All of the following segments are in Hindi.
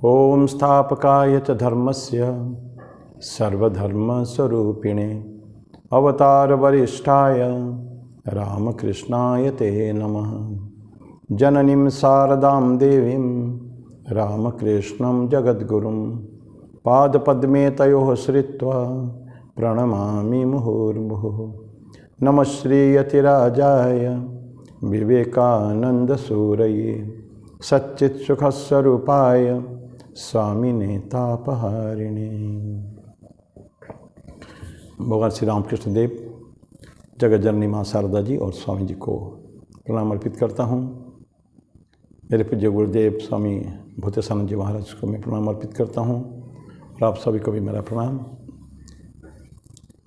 ओम स्थापकाय च धर्मस्य सर्वधर्मस्वरूपिणे अवतार वरिष्ठाय रामकृष्णाय ते नमः। जननीं शारदां देवीं रामकृष्णं जगद्गुरुं पादपद्मे तयोः श्रित्वा प्रणमामि मुहुर्मुहुः। नमः श्रीयतिराजाय विवेकानंदसूरये सच्चित्सुखस्वरूपाय स्वामिने तापहारिणे। भगवान श्री रामकृष्ण देव, जगत जननी माँ शारदा जी और स्वामी जी को प्रणाम अर्पित करता हूँ। मेरे पूज्य गुरुदेव स्वामी भूतेशानंद जी महाराज को मैं प्रणाम अर्पित करता हूँ और आप सभी को भी मेरा प्रणाम।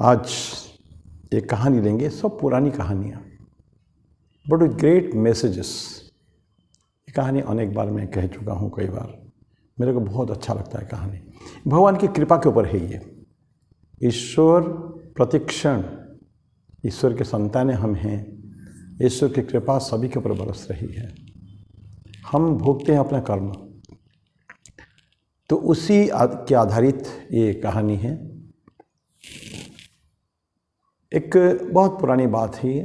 आज एक कहानी लेंगे, सब पुरानी कहानियाँ बट विथ ग्रेट मैसेजेस। ये कहानी अनेक बार मैं कह चुका हूँ, कई बार। मेरे को बहुत अच्छा लगता है कहानी। भगवान की कृपा के ऊपर है ये। ईश्वर प्रतिक्षण, ईश्वर के संतान हम हैं। ईश्वर की कृपा सभी के ऊपर बरस रही है। हम भोगते हैं अपना कर्म, तो उसी के आधारित ये कहानी है। एक बहुत पुरानी बात है।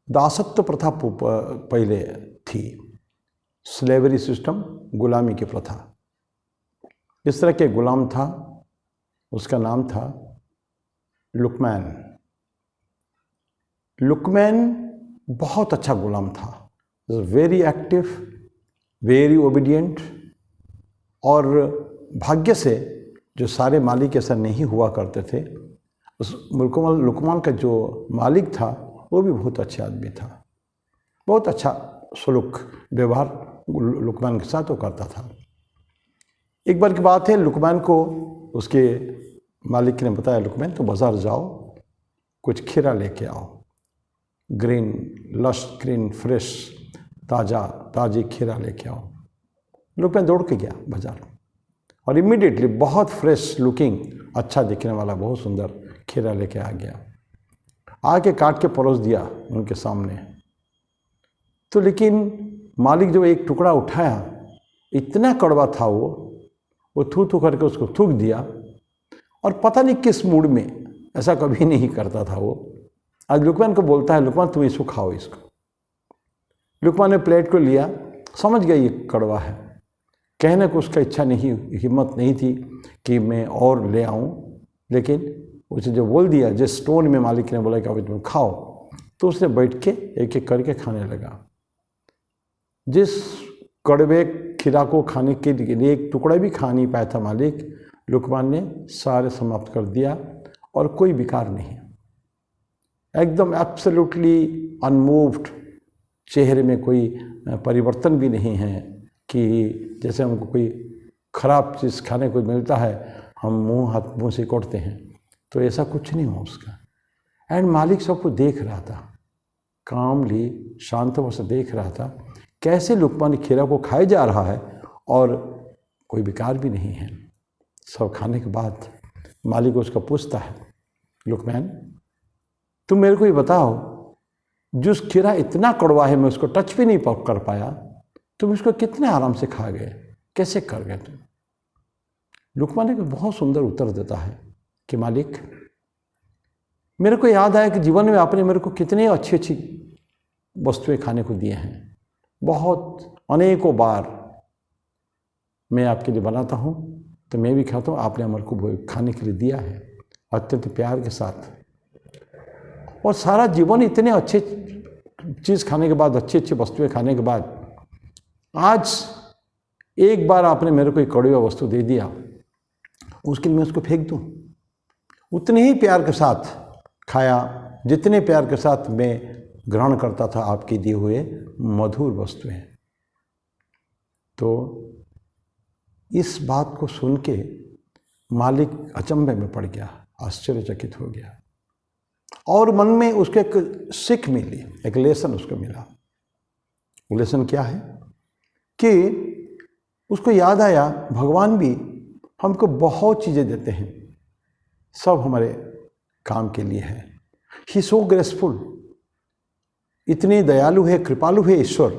दासत्व प्रथा पहले थी, स्लेवरी सिस्टम, गुलामी की प्रथा। इस तरह के गुलाम था, उसका नाम था लुकमैन। लुकमैन बहुत अच्छा गुलाम था, वेरी एक्टिव, वेरी ओबीडियंट। और भाग्य से जो सारे मालिक ऐसा नहीं हुआ करते थे, उस लुकमान का जो मालिक था वो भी बहुत अच्छा आदमी था। बहुत अच्छा सलूक व्यवहार लुकमान के साथ वो करता था। एक बार की बात है, लुकमान को उसके मालिक ने बताया, लुकमान तो बाज़ार जाओ, कुछ खीरा लेके आओ, ग्रीन, लश ग्रीन, फ्रेश, ताज़ी खीरा लेके आओ। लुकमान दौड़ के गया बाज़ार और इमीडिएटली बहुत फ्रेश लुकिंग, अच्छा दिखने वाला बहुत सुंदर खीरा लेके आ गया। आके काट के परोस दिया उनके सामने। तो लेकिन मालिक जो एक टुकड़ा उठाया, इतना कड़वा था वो थू करके उसको थूक दिया। और पता नहीं किस मूड में, ऐसा कभी नहीं करता था वो। आज लुकमान को बोलता है, लुकमान तुम इसको खाओ इसको। लुकमान ने प्लेट को लिया, समझ गया ये कड़वा है। कहने को उसका इच्छा नहीं, हिम्मत नहीं थी कि मैं और ले आऊँ, लेकिन उसे जो बोल दिया, जिस टोन में मालिक ने बोला कि अभी तुम खाओ, तो उसने बैठ के एक एक करके खाने लगा। जिस कड़वे खीरा को खाने के लिए एक टुकड़ा भी खा नहीं पाया था मालिक, लुकमान ने सारे समाप्त कर दिया और कोई विकार नहीं, एकदम एब्सोल्युटली अनमूव्ड। चेहरे में कोई परिवर्तन भी नहीं है कि जैसे हमको कोई खराब चीज़ खाने को मिलता है, हम हाथ मुँह से कोड़ते हैं, तो ऐसा कुछ नहीं हुआ उसका। एंड मालिक सबको देख रहा था, कामली, शांत से देख रहा था कैसे लुकमान खीरा को खाए जा रहा है और कोई विकार भी नहीं है। सब खाने के बाद मालिक उसका पूछता है, लुकमान तुम मेरे को ये बताओ, जो खीरा इतना कड़वा है, मैं उसको टच भी नहीं कर पाया, तुम इसको कितने आराम से खा गए, कैसे कर गए तुम? लुकमान को बहुत सुंदर उत्तर देता है कि मालिक, मेरे को याद आया कि जीवन में आपने मेरे को कितनी अच्छी अच्छी वस्तुएं खाने को दिए हैं। बहुत अनेकों बार मैं आपके लिए बनाता हूँ तो मैं भी खाता हूँ, आपने मेरे को खाने के लिए दिया है अत्यंत प्यार के साथ। और सारा जीवन इतने अच्छे चीज़ खाने के बाद, अच्छी अच्छी वस्तुएं खाने के बाद, आज एक बार आपने मेरे को एक कड़वी वस्तु दे दिया, उसके लिए मैं उसको फेंक दूँ? उतने ही प्यार के साथ खाया जितने प्यार के साथ मैं ग्रहण करता था आपके दिए हुए मधुर वस्तुएं। तो इस बात को सुन के मालिक अचंभे में पड़ गया, आश्चर्यचकित हो गया और मन में उसके एक सीख मिली, एक लेसन उसको मिला। वो लेसन क्या है कि उसको याद आया, भगवान भी हमको बहुत चीज़ें देते हैं, सब हमारे काम के लिए है। ही सो ग्रेसफुल, इतने दयालु है, कृपालु है ईश्वर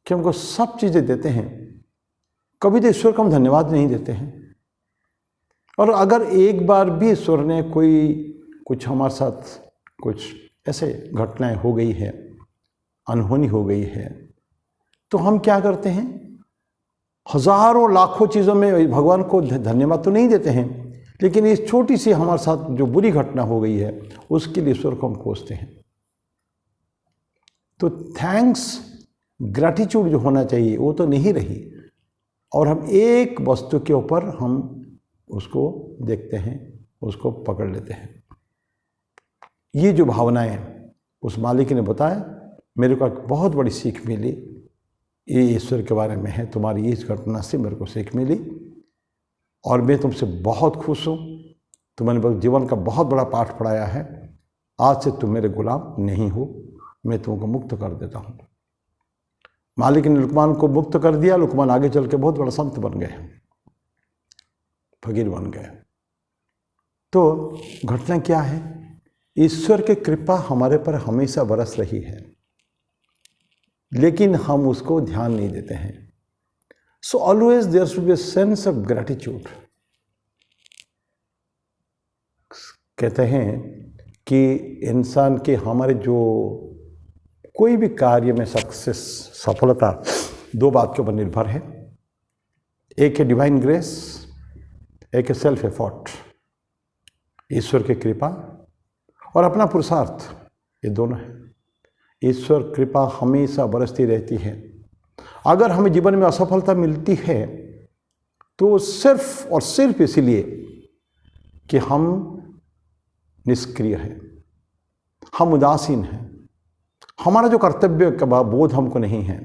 कि हमको सब चीज़ें देते हैं कभी तो ईश्वर को हम धन्यवाद नहीं देते हैं। और अगर एक बार भी ईश्वर ने कुछ हमारे साथ कुछ ऐसे घटनाएं हो गई है, अनहोनी हो गई है, तो हम क्या करते हैं? हजारों लाखों चीज़ों में भगवान को धन्यवाद तो नहीं देते हैं, लेकिन इस छोटी सी हमारे साथ जो बुरी घटना हो गई है उसके लिए ईश्वर को हम कोसते हैं। तो थैंक्स, ग्रैटिट्यूड जो होना चाहिए वो तो नहीं रही, और हम एक वस्तु के ऊपर हम उसको देखते हैं, उसको पकड़ लेते हैं। ये जो भावनाएं उस मालिक ने बताया, मेरे को एक बहुत बड़ी सीख मिली, ये ईश्वर के बारे में है। तुम्हारी इस घटना से मेरे को सीख मिली और मैं तुमसे बहुत खुश हूँ। तुमने जीवन का बहुत बड़ा पाठ पढ़ाया है। आज से तुम मेरे गुलाम नहीं हो, मैं तुमको मुक्त कर देता हूँ। मालिक ने लुकमान को मुक्त कर दिया। लुकमान आगे चल के बहुत बड़ा संत बन गए, फकीर बन गए। तो घटना क्या है? ईश्वर की कृपा हमारे पर हमेशा बरस रही है, लेकिन हम उसको ध्यान नहीं देते हैं। So always there should be a sense of gratitude. कहते हैं कि इंसान के हमारे जो कोई भी कार्य में सक्सेस, सफलता दो बात के ऊपर निर्भर है। एक है डिवाइन ग्रेस, एक है सेल्फ एफर्ट, ईश्वर की कृपा और अपना पुरुषार्थ, ये दोनों है। ईश्वर कृपा हमेशा बरसती रहती है। अगर हमें जीवन में असफलता मिलती है तो सिर्फ और सिर्फ इसलिए कि हम निष्क्रिय हैं, हम उदासीन हैं, हमारा जो कर्तव्य का बोध हमको नहीं है,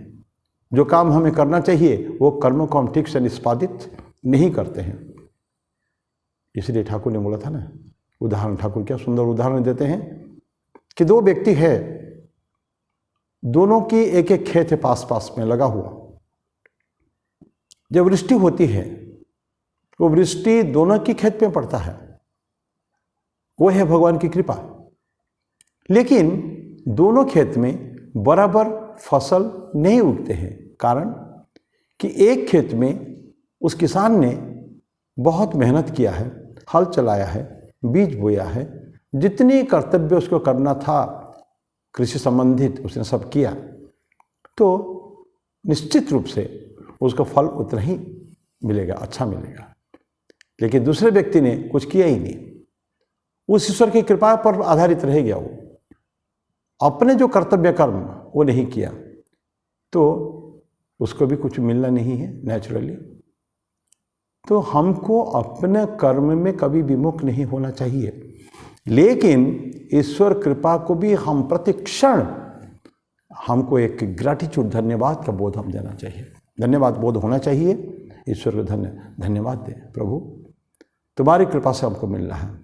जो काम हमें करना चाहिए वो कर्मों को हम ठीक से निष्पादित नहीं करते हैं। इसलिए ठाकुर ने बोला था ना, उदाहरण, ठाकुर क्या सुंदर उदाहरण देते हैं कि दो व्यक्ति है, दोनों की एक एक खेत है पास पास में लगा हुआ। जब वृष्टि होती है वो वृष्टि दोनों की खेत में पड़ता है, वो है भगवान की कृपा। लेकिन दोनों खेत में बराबर फसल नहीं उगते हैं। कारण कि एक खेत में उस किसान ने बहुत मेहनत किया है, हल चलाया है, बीज बोया है, जितने कर्तव्य उसको करना था कृषि संबंधित उसने सब किया, तो निश्चित रूप से उसको फल उतना ही मिलेगा, अच्छा मिलेगा। लेकिन दूसरे व्यक्ति ने कुछ किया ही नहीं, उस ईश्वर की कृपा पर आधारित रह गया, वो अपने जो कर्तव्य कर्म वो नहीं किया, तो उसको भी कुछ मिलना नहीं है नेचुरली। तो हमको अपने कर्म में कभी विमुख नहीं होना चाहिए, लेकिन ईश्वर कृपा को भी हम प्रतिक्षण हमको एक ग्रैटिट्यूड, धन्यवाद का बोध हम देना चाहिए, धन्यवाद बोध होना चाहिए। ईश्वर को धन्यवाद दें, प्रभु तुम्हारी कृपा से हमको मिल रहा है।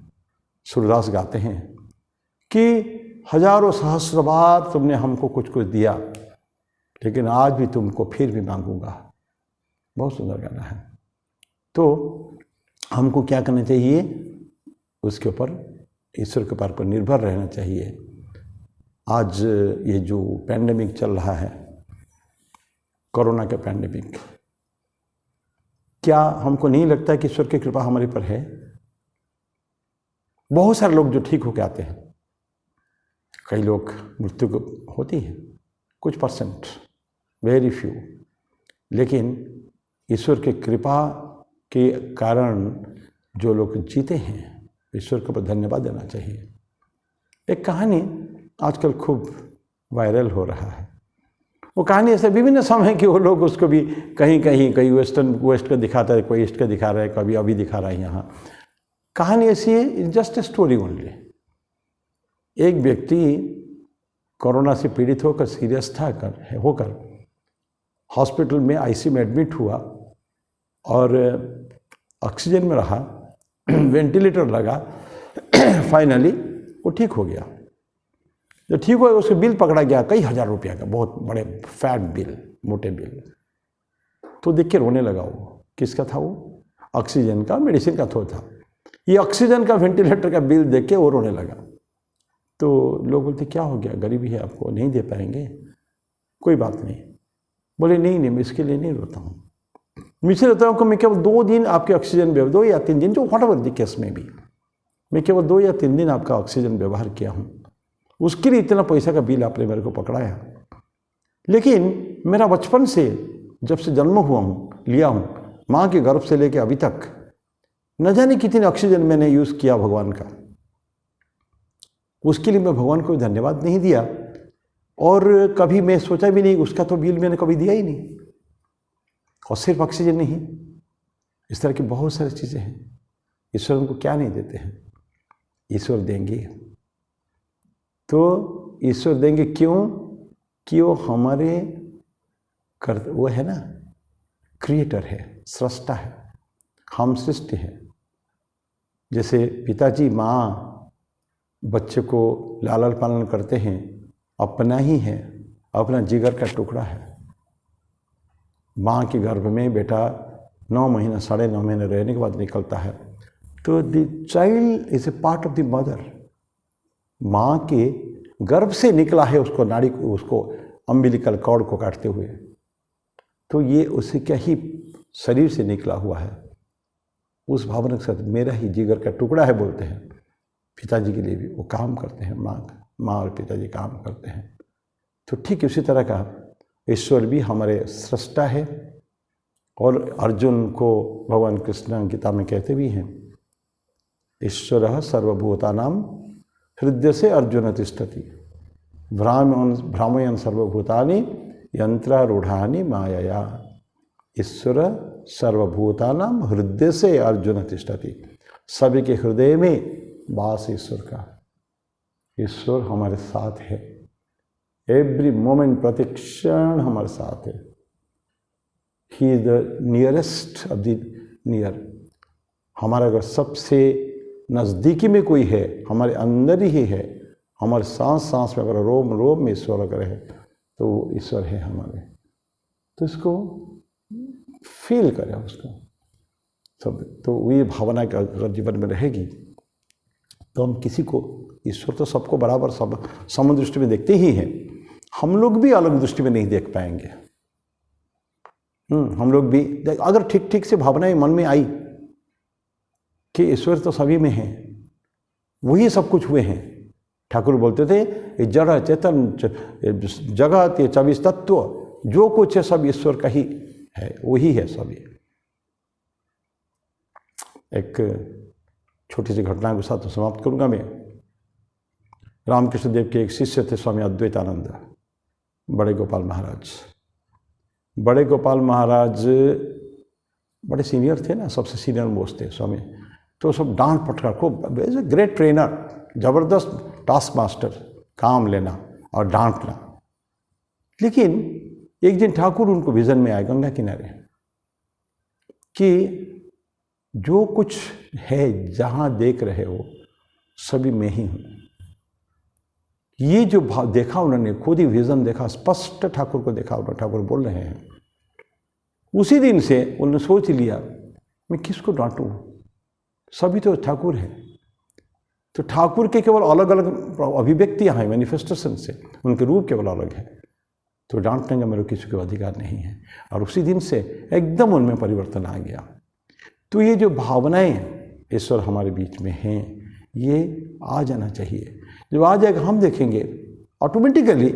सूरदास गाते हैं कि हजारों सहस्र बार तुमने हमको कुछ कुछ दिया, लेकिन आज भी तुमको फिर भी मांगूंगा। बहुत सुंदर गाना है। तो हमको क्या करना चाहिए? उसके ऊपर, ईश्वर के पर निर्भर रहना चाहिए। आज ये जो पैंडेमिक चल रहा है, कोरोना का पैंडेमिक, क्या हमको नहीं लगता कि ईश्वर की कृपा हमारे पर है? बहुत सारे लोग जो ठीक होकर आते हैं, कई लोग मृत्यु होती है, कुछ परसेंट, वेरी फ्यू, लेकिन ईश्वर की कृपा के कारण जो लोग जीते हैं, ईश्वर के ऊपर धन्यवाद देना चाहिए। एक कहानी आजकल खूब वायरल हो रहा है। वो कहानी ऐसे विभिन्न समय है कि वो लोग उसको भी कहीं वेस्ट का दिखाता है, कोई ईस्ट का दिखा रहा है, कभी अभी दिखा रहा है। यहाँ कहानी ऐसी है, जस्ट ए स्टोरी ओनली। एक व्यक्ति कोरोना से पीड़ित होकर सीरियस था होकर हॉस्पिटल में आईसीयू में एडमिट हुआ और ऑक्सीजन में रहा, वेंटिलेटर लगा, फाइनली वो ठीक हो गया। जब ठीक हुआ उसका बिल पकड़ा गया, कई हजार रुपया का, बहुत बड़े फैट बिल, मोटे बिल। तो देख के रोने लगा। वो किसका था? वो ऑक्सीजन का, मेडिसिन का तो था। ये ऑक्सीजन का, वेंटिलेटर का बिल देख के वो रोने लगा। तो लोग बोलते क्या हो गया, गरीबी है, आपको नहीं दे पाएंगे? कोई बात नहीं। बोले नहीं मैं इसके लिए नहीं रोता हूँ, मुझसे रहता हूँ कि मैं केवल 2 दिन आपके ऑक्सीजन 2 या 3 दिन, जो व्हाटएवर द केस में भी, मैं केवल 2 या 3 दिन आपका ऑक्सीजन व्यवहार किया हूँ, उसके लिए इतना पैसा का बिल आपने मेरे को पकड़ाया। लेकिन मेरा बचपन से, जब से जन्म हुआ हूँ, लिया हूँ, माँ के गर्भ से लेकर अभी तक न जाने कितने ऑक्सीजन मैंने यूज़ किया भगवान का, उसके लिए मैं भगवान को धन्यवाद नहीं दिया, और कभी मैं सोचा भी नहीं, उसका तो बिल मैंने कभी दिया ही नहीं। और सिर्फ ऑक्सीजन नहीं, इस तरह की बहुत सारी चीज़ें हैं। ईश्वर उनको क्या नहीं देते हैं, ईश्वर देंगे। तो ईश्वर देंगे क्यों? कि वो हमारे वो है ना, क्रिएटर है, सृष्टा है, हम सृष्टि है। जैसे पिताजी माँ बच्चे को लालन पालन करते हैं, अपना ही है, अपना जिगर का टुकड़ा है। माँ के गर्भ में बेटा 9 महीना 9.5 महीने रहने के बाद निकलता है, तो the child is a part of the mother. माँ के गर्भ से निकला है, उसको नाड़ी को, उसको अम्बिलिकल कॉर्ड को काटते हुए, तो ये उसे क्या ही शरीर से निकला हुआ है। उस भावना के साथ मेरा ही जिगर का टुकड़ा है बोलते हैं। पिताजी के लिए भी वो काम करते हैं, माँ और पिताजी काम करते हैं। तो ठीक उसी तरह का ईश्वर भी हमारे सृष्टा है। और अर्जुन को भगवान कृष्ण गीता में कहते भी हैं, ईश्वरः सर्वभूतानां हृदय से अर्जुन तिष्ठति भ्रामयन् सर्वभूतानि यंत्रारूढ़ानि मायया। ईश्वर सर्वभूतानां हृदय से अर्जुन तिष्ठति, सभी के हृदय में वास ईश्वर का। ईश्वर हमारे साथ है, एवरी मोमेंट, प्रतिक्षण हमारे साथ है। He is the nearest of the near. हमारा अगर सबसे नज़दीकी में कोई है, हमारे अंदर ही है, हमारे सांस सांस में, अगर रोम रोम में ईश्वर अगर है, तो वो ईश्वर है हमारे। तो इसको फील करें, उसको सब। तो ये भावना अगर जीवन में रहेगी, तो हम किसी को, ईश्वर तो सबको बराबर सब समान दृष्टि में देखते ही हैं, हम लोग भी अलग दृष्टि में नहीं देख पाएंगे। हम लोग भी अगर ठीक ठीक से भावनाएं मन में आई कि ईश्वर तो सभी में है, वही सब कुछ हुए हैं। ठाकुर बोलते थे, ये जड़ चेतन जगत, ये 24 तत्व, जो कुछ है सब ईश्वर का ही है, वही है सभी। एक छोटी सी घटना के साथ तो समाप्त करूंगा मैं। रामकृष्ण देव के एक शिष्य थे स्वामी अद्वैतानंद, बड़े गोपाल महाराज। बड़े गोपाल महाराज बड़े सीनियर थे ना, सबसे सीनियर मोस्ट थे स्वामी। तो सब डांट फटकार, खूब एज ए ग्रेट ट्रेनर, जबरदस्त टास्क मास्टर, काम लेना और डांटना। लेकिन एक दिन ठाकुर उनको विजन में आए गंगा किनारे, कि जो कुछ है, जहाँ देख रहे हो सभी मैं ही हूँ। ये जो भाव देखा उन्होंने, खुद ही विजन देखा, स्पष्ट ठाकुर को देखा उन्होंने। ठाकुर बोल रहे हैं। उसी दिन से उन्होंने सोच लिया, मैं किसको डांटूं, सभी तो ठाकुर है। तो ठाकुर के केवल अलग अलग अभिव्यक्तियाँ हैं, मैनिफेस्टेशन से, उनके रूप केवल अलग है। तो डांटने का मेरे किसी को अधिकार नहीं है। और उसी दिन से एकदम उनमें परिवर्तन आ गया। तो ये जो भावनाएं ईश्वर हमारे बीच में हैं, ये आ जाना चाहिए। जब आ जाएगा, हम देखेंगे ऑटोमेटिकली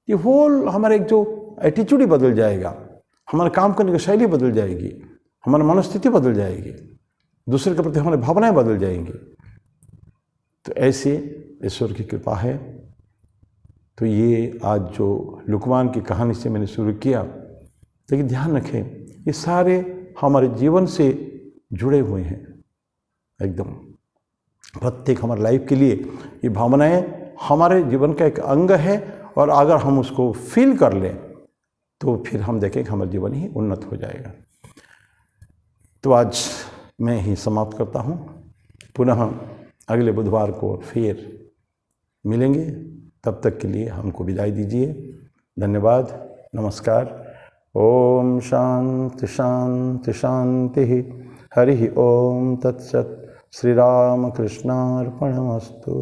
ये होल हमारा एक जो एटीट्यूड ही बदल जाएगा, हमारा काम करने की शैली बदल जाएगी, हमारी मनोस्थिति बदल जाएगी, दूसरे के प्रति हमारी भावनाएं बदल जाएंगी। तो ऐसे ईश्वर की कृपा है। तो ये आज जो लुकमान की कहानी से मैंने शुरू किया, लेकिन ध्यान रखें, ये सारे हमारे जीवन से जुड़े हुए हैं एकदम। प्रत्येक हमारे लाइफ के लिए ये भावनाएं हमारे जीवन का एक अंग है। और अगर हम उसको फील कर लें, तो फिर हम देखें कि हमारा जीवन ही उन्नत हो जाएगा। तो आज मैं ही समाप्त करता हूँ। पुनः अगले बुधवार को फिर मिलेंगे। तब तक के लिए हमको विदाई दीजिए। धन्यवाद, नमस्कार। ओम शांति शांति शांति। हरि ओम तत्सत्। श्री राम कृष्णार्पणमस्तु।